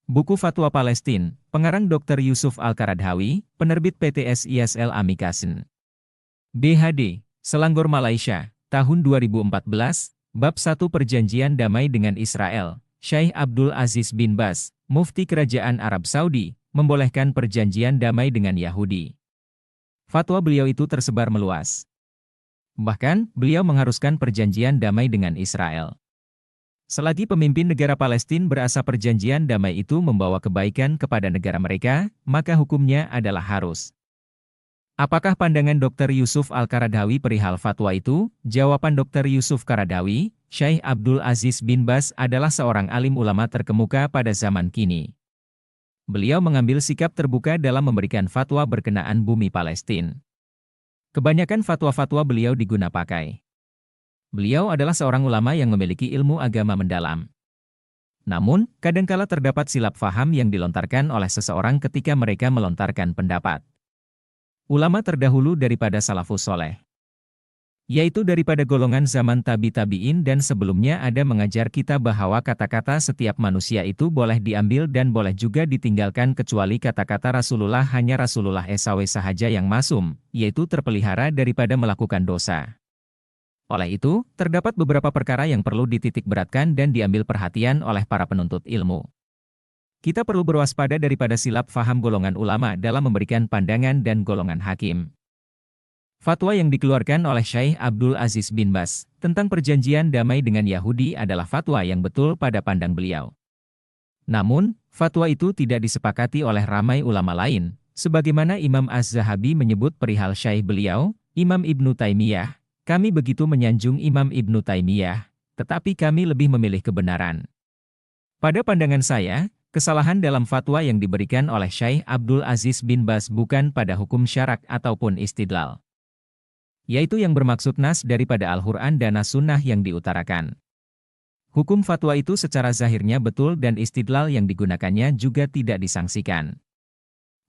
Buku Fatwa Palestin, pengarang Dr. Yusuf Al-Qaradhawi, penerbit PTS ISL Amikasn. BHD, Selangor Malaysia, tahun 2014, Bab 1 Perjanjian Damai dengan Israel, Syekh Abdul Aziz bin Baz, Mufti Kerajaan Arab Saudi, membolehkan perjanjian damai dengan Yahudi. Fatwa beliau itu tersebar meluas. Bahkan, beliau mengharuskan perjanjian damai dengan Israel. Selagi pemimpin negara Palestina berasa perjanjian damai itu membawa kebaikan kepada negara mereka, maka hukumnya adalah harus. Apakah pandangan Dr. Yusuf Al-Qaradhawi perihal fatwa itu? Jawaban Dr. Yusuf Qaradhawi, Syekh Abdul Aziz bin Baz adalah seorang alim ulama terkemuka pada zaman kini. Beliau mengambil sikap terbuka dalam memberikan fatwa berkenaan bumi Palestina. Kebanyakan fatwa-fatwa beliau diguna pakai. Beliau adalah seorang ulama yang memiliki ilmu agama mendalam. Namun, kadangkala terdapat silap faham yang dilontarkan oleh seseorang ketika mereka melontarkan pendapat. Ulama terdahulu daripada salafus soleh, yaitu daripada golongan zaman tabi-tabiin dan sebelumnya ada mengajar kita bahwa kata-kata setiap manusia itu boleh diambil dan boleh juga ditinggalkan kecuali kata-kata Rasulullah hanya Rasulullah SAW sahaja yang masum, yaitu terpelihara daripada melakukan dosa. Oleh itu, terdapat beberapa perkara yang perlu dititik beratkan dan diambil perhatian oleh para penuntut ilmu. Kita perlu berwaspada daripada silap faham golongan ulama dalam memberikan pandangan dan golongan hakim. Fatwa yang dikeluarkan oleh Syekh Abdul Aziz bin Baz tentang perjanjian damai dengan Yahudi adalah fatwa yang betul pada pandang beliau. Namun, fatwa itu tidak disepakati oleh ramai ulama lain, sebagaimana Imam Az-Zahabi menyebut perihal Syekh beliau, Imam Ibnu Taimiyah. Kami begitu menyanjung Imam Ibnu Taimiyah, tetapi kami lebih memilih kebenaran. Pada pandangan saya, kesalahan dalam fatwa yang diberikan oleh Syekh Abdul Aziz bin Baz bukan pada hukum syarak ataupun istidlal, yaitu yang bermaksud nas daripada Al-Quran dan As-Sunnah yang diutarakan. Hukum fatwa itu secara zahirnya betul dan istidlal yang digunakannya juga tidak disangsikan.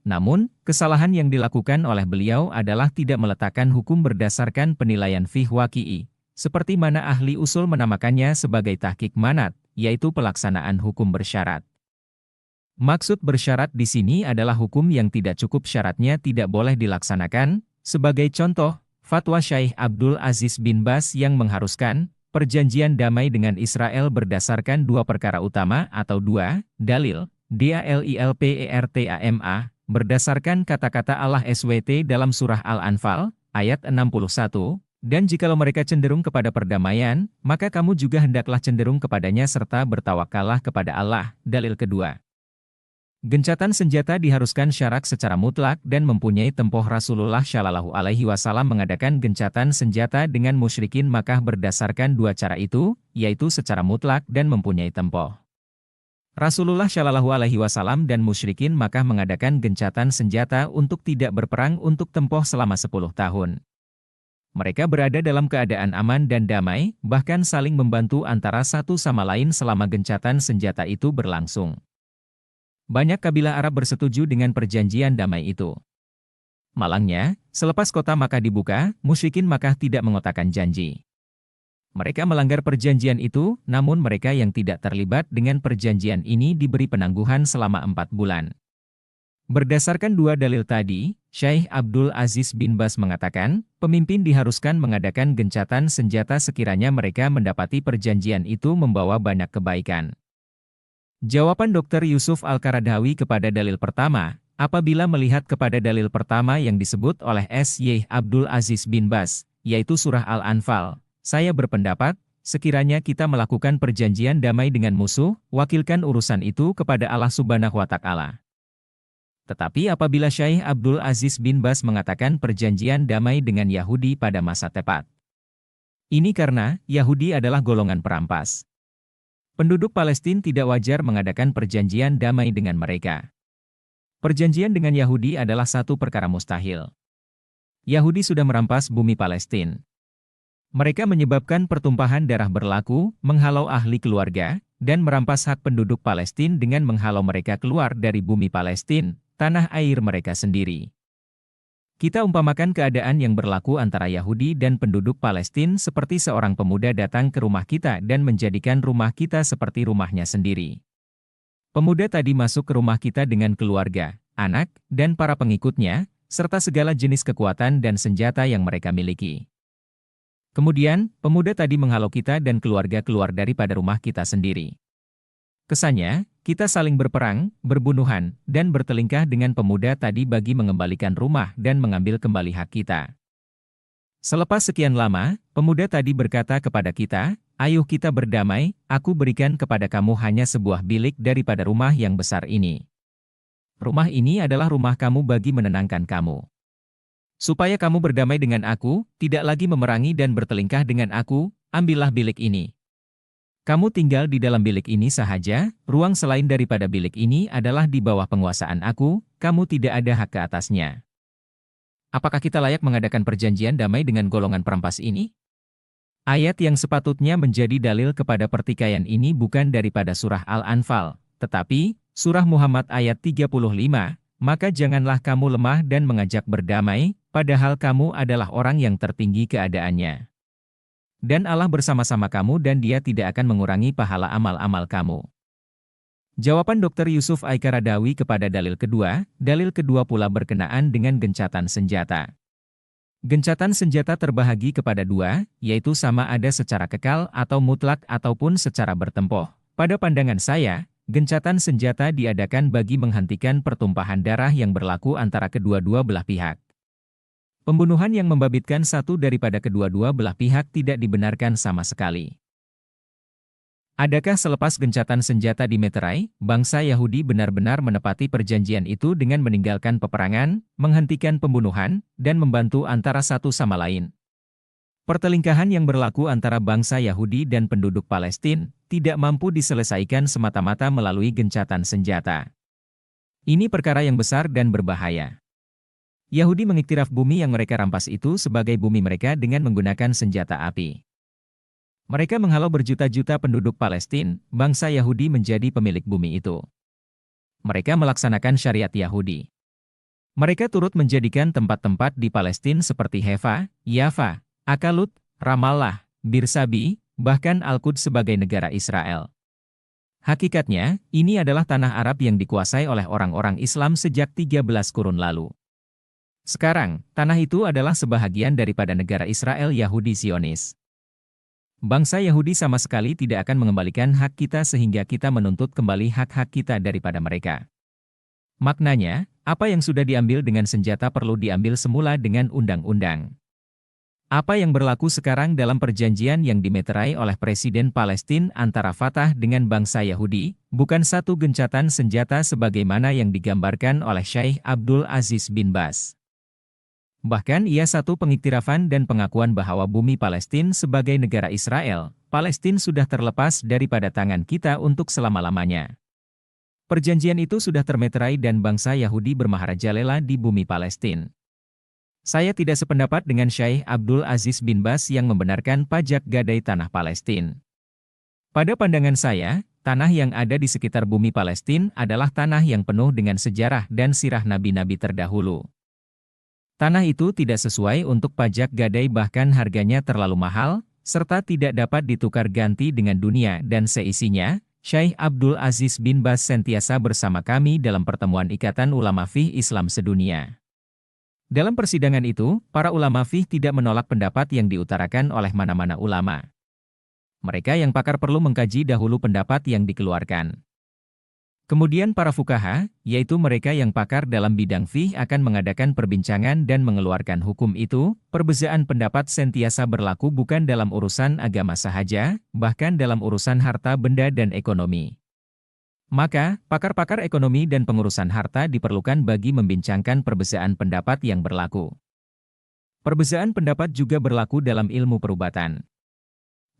Namun, kesalahan yang dilakukan oleh beliau adalah tidak meletakkan hukum berdasarkan penilaian fiqh waqi'i, seperti mana ahli usul menamakannya sebagai tahqiq manat, yaitu pelaksanaan hukum bersyarat. Maksud bersyarat di sini adalah hukum yang tidak cukup syaratnya tidak boleh dilaksanakan, sebagai contoh, fatwa Syekh Abdul Aziz bin Baz yang mengharuskan perjanjian damai dengan Israel berdasarkan dua perkara utama atau dua dalil, dalilpertama, berdasarkan kata-kata Allah SWT dalam surah Al-Anfal, ayat 61, dan jikalau mereka cenderung kepada perdamaian, maka kamu juga hendaklah cenderung kepadanya serta bertawakallah kepada Allah. Dalil kedua. Gencatan senjata diharuskan syarak secara mutlak dan mempunyai tempoh. Rasulullah Shallallahu Alaihi Wasallam mengadakan gencatan senjata dengan musyrikin Makkah berdasarkan dua cara itu, yaitu secara mutlak dan mempunyai tempoh. Rasulullah Shallallahu Alaihi Wasallam dan musyrikin Makkah mengadakan gencatan senjata untuk tidak berperang untuk tempoh selama 10 tahun. Mereka berada dalam keadaan aman dan damai, bahkan saling membantu antara satu sama lain selama gencatan senjata itu berlangsung. Banyak kabilah Arab bersetuju dengan perjanjian damai itu. Malangnya, selepas kota Makkah dibuka, musyrikin Makkah tidak mengotakkan janji. Mereka melanggar perjanjian itu, namun mereka yang tidak terlibat dengan perjanjian ini diberi penangguhan selama 4 bulan. Berdasarkan dua dalil tadi, Syekh Abdul Aziz bin Baz mengatakan, pemimpin diharuskan mengadakan gencatan senjata sekiranya mereka mendapati perjanjian itu membawa banyak kebaikan. Jawaban Dr. Yusuf Al-Qaradhawi kepada dalil pertama, apabila melihat kepada dalil pertama yang disebut oleh Syekh Abdul Aziz bin Baz, yaitu surah Al-Anfal, saya berpendapat, sekiranya kita melakukan perjanjian damai dengan musuh, wakilkan urusan itu kepada Allah Subhanahu wa Ta'ala. Tetapi apabila Syekh Abdul Aziz bin Baz mengatakan perjanjian damai dengan Yahudi pada masa tepat, ini karena Yahudi adalah golongan perampas. Penduduk Palestina tidak wajar mengadakan perjanjian damai dengan mereka. Perjanjian dengan Yahudi adalah satu perkara mustahil. Yahudi sudah merampas bumi Palestina. Mereka menyebabkan pertumpahan darah berlaku, menghalau ahli keluarga, dan merampas hak penduduk Palestina dengan menghalau mereka keluar dari bumi Palestina, tanah air mereka sendiri. Kita umpamakan keadaan yang berlaku antara Yahudi dan penduduk Palestina seperti seorang pemuda datang ke rumah kita dan menjadikan rumah kita seperti rumahnya sendiri. Pemuda tadi masuk ke rumah kita dengan keluarga, anak, dan para pengikutnya, serta segala jenis kekuatan dan senjata yang mereka miliki. Kemudian, pemuda tadi menghalau kita dan keluarga keluar daripada rumah kita sendiri. Kesannya, kita saling berperang, berbunuhan, dan bertelingkah dengan pemuda tadi bagi mengembalikan rumah dan mengambil kembali hak kita. Selepas sekian lama, pemuda tadi berkata kepada kita, "Ayo kita berdamai, aku berikan kepada kamu hanya sebuah bilik daripada rumah yang besar ini. Rumah ini adalah rumah kamu bagi menenangkan kamu. Supaya kamu berdamai dengan aku, tidak lagi memerangi dan bertelingkah dengan aku, ambillah bilik ini. Kamu tinggal di dalam bilik ini sahaja, ruang selain daripada bilik ini adalah di bawah penguasaan aku, kamu tidak ada hak ke atasnya." Apakah kita layak mengadakan perjanjian damai dengan golongan perampas ini? Ayat yang sepatutnya menjadi dalil kepada pertikaian ini bukan daripada surah Al-Anfal, tetapi surah Muhammad ayat 35, "Maka janganlah kamu lemah dan mengajak berdamai, padahal kamu adalah orang yang tertinggi keadaannya. Dan Allah bersama-sama kamu dan Dia tidak akan mengurangi pahala amal-amal kamu." Jawaban Dr. Yusuf Al-Qaradawi kepada dalil kedua pula berkenaan dengan gencatan senjata. Gencatan senjata terbahagi kepada dua, yaitu sama ada secara kekal atau mutlak ataupun secara bertempo. Pada pandangan saya, gencatan senjata diadakan bagi menghentikan pertumpahan darah yang berlaku antara kedua-dua belah pihak. Pembunuhan yang membabitkan satu daripada kedua-dua belah pihak tidak dibenarkan sama sekali. Adakah selepas gencatan senjata dimeterai, bangsa Yahudi benar-benar menepati perjanjian itu dengan meninggalkan peperangan, menghentikan pembunuhan, dan membantu antara satu sama lain? Pertelingkahan yang berlaku antara bangsa Yahudi dan penduduk Palestina tidak mampu diselesaikan semata-mata melalui gencatan senjata. Ini perkara yang besar dan berbahaya. Yahudi mengiktiraf bumi yang mereka rampas itu sebagai bumi mereka dengan menggunakan senjata api. Mereka menghalau berjuta-juta penduduk Palestina, bangsa Yahudi menjadi pemilik bumi itu. Mereka melaksanakan syariat Yahudi. Mereka turut menjadikan tempat-tempat di Palestina seperti Haifa, Yafa, Akalut, Ramallah, Birsabi, bahkan Al-Quds sebagai negara Israel. Hakikatnya, ini adalah tanah Arab yang dikuasai oleh orang-orang Islam sejak 13 kurun lalu. Sekarang, tanah itu adalah sebahagian daripada negara Israel Yahudi Zionis. Bangsa Yahudi sama sekali tidak akan mengembalikan hak kita sehingga kita menuntut kembali hak-hak kita daripada mereka. Maknanya, apa yang sudah diambil dengan senjata perlu diambil semula dengan undang-undang. Apa yang berlaku sekarang dalam perjanjian yang dimeterai oleh Presiden Palestina antara Fatah dengan bangsa Yahudi, bukan satu gencatan senjata sebagaimana yang digambarkan oleh Syekh Abdul Aziz bin Baz. Bahkan ia satu pengiktirafan dan pengakuan bahwa bumi Palestina sebagai negara Israel, Palestina sudah terlepas daripada tangan kita untuk selama-lamanya. Perjanjian itu sudah termeterai dan bangsa Yahudi bermaharajalela di bumi Palestina. Saya tidak sependapat dengan Syekh Abdul Aziz bin Baz yang membenarkan pajak gadai tanah Palestina. Pada pandangan saya, tanah yang ada di sekitar bumi Palestina adalah tanah yang penuh dengan sejarah dan sirah nabi-nabi terdahulu. Tanah itu tidak sesuai untuk pajak gadai bahkan harganya terlalu mahal, serta tidak dapat ditukar ganti dengan dunia dan seisinya. Syekh Abdul Aziz bin Baz sentiasa bersama kami dalam pertemuan Ikatan Ulama Fiqh Islam Sedunia. Dalam persidangan itu, para ulama fiqh tidak menolak pendapat yang diutarakan oleh mana-mana ulama. Mereka yang pakar perlu mengkaji dahulu pendapat yang dikeluarkan. Kemudian para fuqaha, yaitu mereka yang pakar dalam bidang fiqh akan mengadakan perbincangan dan mengeluarkan hukum itu. Perbezaan pendapat sentiasa berlaku bukan dalam urusan agama sahaja, bahkan dalam urusan harta benda dan ekonomi. Maka, pakar-pakar ekonomi dan pengurusan harta diperlukan bagi membincangkan perbezaan pendapat yang berlaku. Perbezaan pendapat juga berlaku dalam ilmu perubatan.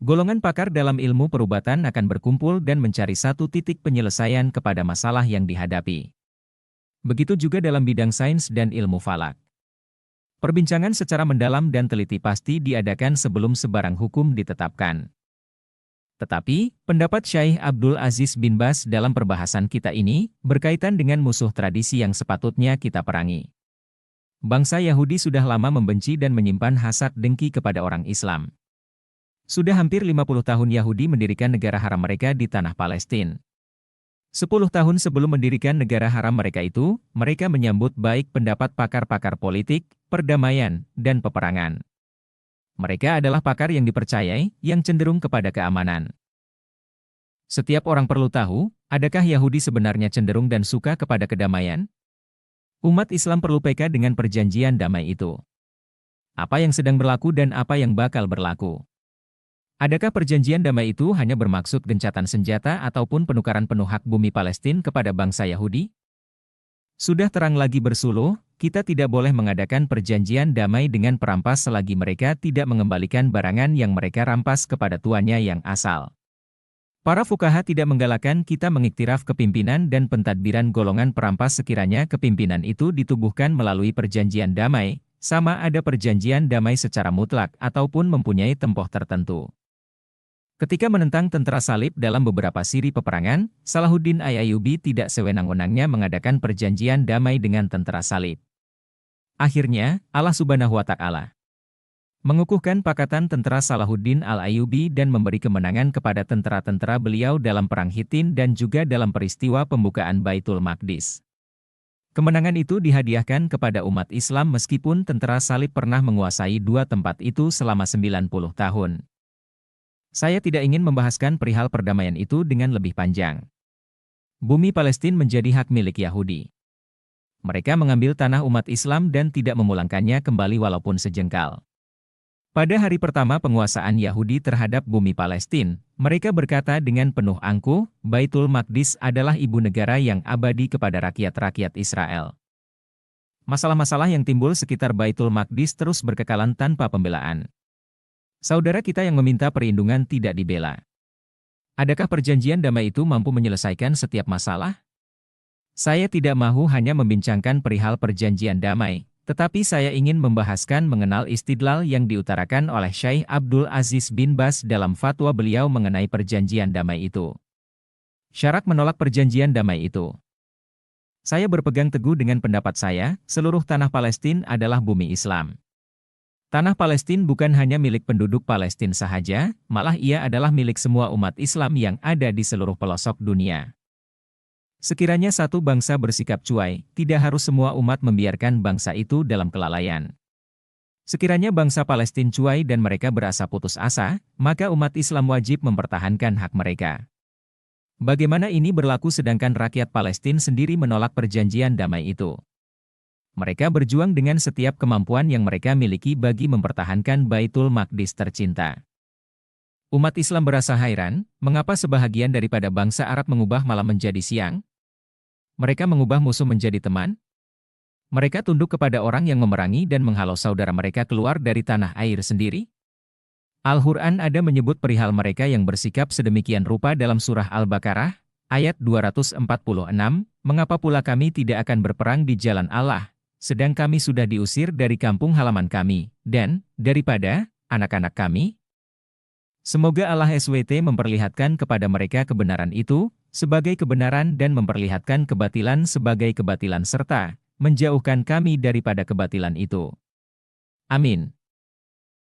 Golongan pakar dalam ilmu perubatan akan berkumpul dan mencari satu titik penyelesaian kepada masalah yang dihadapi. Begitu juga dalam bidang sains dan ilmu falak. Perbincangan secara mendalam dan teliti pasti diadakan sebelum sebarang hukum ditetapkan. Tetapi, pendapat Syekh Abdul Aziz bin Baz dalam perbahasan kita ini berkaitan dengan musuh tradisi yang sepatutnya kita perangi. Bangsa Yahudi sudah lama membenci dan menyimpan hasad dengki kepada orang Islam. Sudah hampir 50 tahun Yahudi mendirikan negara haram mereka di tanah Palestina. 10 tahun sebelum mendirikan negara haram mereka itu, mereka menyambut baik pendapat pakar-pakar politik, perdamaian, dan peperangan. Mereka adalah pakar yang dipercayai, yang cenderung kepada keamanan. Setiap orang perlu tahu, adakah Yahudi sebenarnya cenderung dan suka kepada kedamaian? Umat Islam perlu peka dengan perjanjian damai itu. Apa yang sedang berlaku dan apa yang bakal berlaku? Adakah perjanjian damai itu hanya bermaksud gencatan senjata ataupun penukaran penuh hak bumi Palestina kepada bangsa Yahudi? Sudah terang lagi bersuluh, kita tidak boleh mengadakan perjanjian damai dengan perampas selagi mereka tidak mengembalikan barangan yang mereka rampas kepada tuannya yang asal. Para fukaha tidak menggalakkan kita mengiktiraf kepimpinan dan pentadbiran golongan perampas sekiranya kepimpinan itu ditubuhkan melalui perjanjian damai, sama ada perjanjian damai secara mutlak ataupun mempunyai tempoh tertentu. Ketika menentang tentara salib dalam beberapa siri peperangan, Salahuddin Ayyubi tidak sewenang-wenangnya mengadakan perjanjian damai dengan tentara salib. Akhirnya, Allah Subhanahu wa Ta'ala mengukuhkan pakatan tentara Salahuddin Al-Ayyubi dan memberi kemenangan kepada tentara-tentara beliau dalam Perang Hittin dan juga dalam peristiwa pembukaan Baitul Maqdis. Kemenangan itu dihadiahkan kepada umat Islam meskipun tentara salib pernah menguasai dua tempat itu selama 90 tahun. Saya tidak ingin membahaskan perihal perdamaian itu dengan lebih panjang. Bumi Palestina menjadi hak milik Yahudi. Mereka mengambil tanah umat Islam dan tidak memulangkannya kembali walaupun sejengkal. Pada hari pertama penguasaan Yahudi terhadap bumi Palestina, mereka berkata dengan penuh angkuh, Baitul Maqdis adalah ibu negara yang abadi kepada rakyat-rakyat Israel. Masalah-masalah yang timbul sekitar Baitul Maqdis terus berkekalan tanpa pembelaan. Saudara kita yang meminta perlindungan tidak dibela. Adakah perjanjian damai itu mampu menyelesaikan setiap masalah? Saya tidak mahu hanya membincangkan perihal perjanjian damai, tetapi saya ingin membahaskan mengenal istidlal yang diutarakan oleh Syekh Abdul Aziz bin Baz dalam fatwa beliau mengenai perjanjian damai itu. Syarak menolak perjanjian damai itu. Saya berpegang teguh dengan pendapat saya, seluruh tanah Palestina adalah bumi Islam. Tanah Palestina bukan hanya milik penduduk Palestina sahaja, malah ia adalah milik semua umat Islam yang ada di seluruh pelosok dunia. Sekiranya satu bangsa bersikap cuai, tidak harus semua umat membiarkan bangsa itu dalam kelalaian. Sekiranya bangsa Palestina cuai dan mereka berasa putus asa, maka umat Islam wajib mempertahankan hak mereka. Bagaimana ini berlaku sedangkan rakyat Palestina sendiri menolak perjanjian damai itu? Mereka berjuang dengan setiap kemampuan yang mereka miliki bagi mempertahankan Baitul Maqdis tercinta. Umat Islam berasa heran, mengapa sebahagian daripada bangsa Arab mengubah malam menjadi siang? Mereka mengubah musuh menjadi teman? Mereka tunduk kepada orang yang memerangi dan menghalau saudara mereka keluar dari tanah air sendiri? Al-Quran ada menyebut perihal mereka yang bersikap sedemikian rupa dalam surah Al-Baqarah, ayat 246, mengapa pula kami tidak akan berperang di jalan Allah, sedang kami sudah diusir dari kampung halaman kami, dan, daripada, anak-anak kami? Semoga Allah SWT memperlihatkan kepada mereka kebenaran itu, sebagai kebenaran dan memperlihatkan kebatilan sebagai kebatilan serta, menjauhkan kami daripada kebatilan itu. Amin.